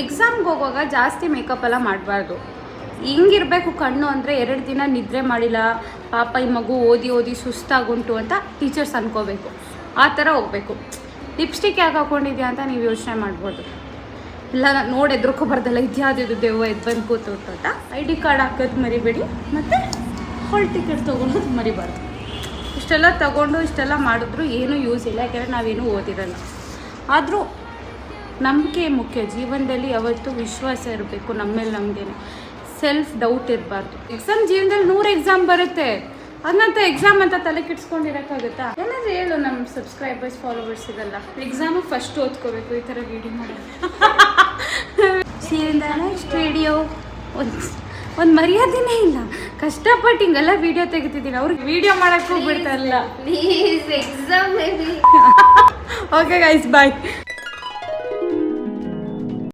ಎಕ್ಸಾಮ್ಗೆ ಹೋಗುವಾಗ ಜಾಸ್ತಿ ಮೇಕಪ್ ಎಲ್ಲ ಮಾಡಬಾರ್ದು. ಹಿಂಗಿರಬೇಕು ಕಣ್ಣು ಅಂದರೆ 2 ದಿನ ನಿದ್ರೆ ಮಾಡಿಲ್ಲ ಪಾಪ ಈ ಮಗು ಓದಿ ಸುಸ್ತಾಗುಂಟು ಅಂತ ಟೀಚರ್ಸ್ ಅನ್ಕೋಬೇಕು. ಆ ಥರ ಹೋಗಬೇಕು. ಲಿಪ್ಸ್ಟಿಕ್ ಯಾಕೆ ಹಾಕ್ಕೊಂಡಿದ್ಯಾ ಅಂತ ನೀವು ಯೋಚನೆ ಮಾಡ್ಬೋದು. ಇಲ್ಲ ನೋಡಿ ಎದ್ರುಕೋಬಾರ್ದಲ್ಲ, ಇದ್ಯಾವುದು ದೆವ್ವ ಎದ್ದು ಬಂದು ಕೂತು ಅಂತ. ID ಕಾರ್ಡ್ ಹಾಕೋದು ಮರಿಬೇಡಿ, ಮತ್ತು ಹಾಲ್ ಟಿಕೆಟ್ ತೊಗೊಳೋದು ಮರಿಬಾರ್ದು. ಇಷ್ಟೆಲ್ಲ ತೊಗೊಂಡು ಇಷ್ಟೆಲ್ಲ ಮಾಡಿದ್ರು ಏನೂ ಯೂಸ್ ಇಲ್ಲ, ಯಾಕೆಂದರೆ ನಾವೇನೂ ಓದಿರಲ್ಲ. ಆದರೂ ನಂಬಿಕೆ ಮುಖ್ಯ. ಜೀವನದಲ್ಲಿ ಯಾವತ್ತೂ ವಿಶ್ವಾಸ ಇರಬೇಕು ನಮ್ಮ ಮೇಲೆ ನಮಗೇನೆ. ಸೆಲ್ಫ್ ಡೌಟ್ ಇರಬಾರ್ದು. ಜೀವನದಲ್ಲಿ 100 ಎಕ್ಸಾಮ್ ಬರುತ್ತೆ, ಹಂಗಂತ ಎಕ್ಸಾಮ್ ಅಂತ ತಲೆ ಕೆಡ್ಸ್ಕೊಂಡಿರೋಕ್ಕಾಗುತ್ತಾ? ಏನಾದರೂ ಹೇಳು, ನಮ್ಮ ಸಬ್ಸ್ಕ್ರೈಬರ್ಸ್ ಫಾಲೋವರ್ಸ್ ಇದೆಲ್ಲ. ಎಕ್ಸಾಮು ಫಸ್ಟ್ ಓದ್ಕೋಬೇಕು, ಈ ಥರ ವೀಡಿಯೋ ಮಾಡೋದು. ನೆಕ್ಸ್ಟ್ ವಿಡಿಯೋ ಒಂದು ಮರ್ಯಾದೆನೇ ಇಲ್ಲ. ಕಷ್ಟಪಟ್ಟು ಹಿಂಗೆಲ್ಲ ವೀಡಿಯೋ ತೆಗಿತಿದ್ದೀನಿ, ಅವ್ರಿಗೆ ವೀಡಿಯೋ ಮಾಡೋಕ್ಕೂ ಬಿಡ್ತಾ ಇಲ್ಲ. Please exam okay guys, bye.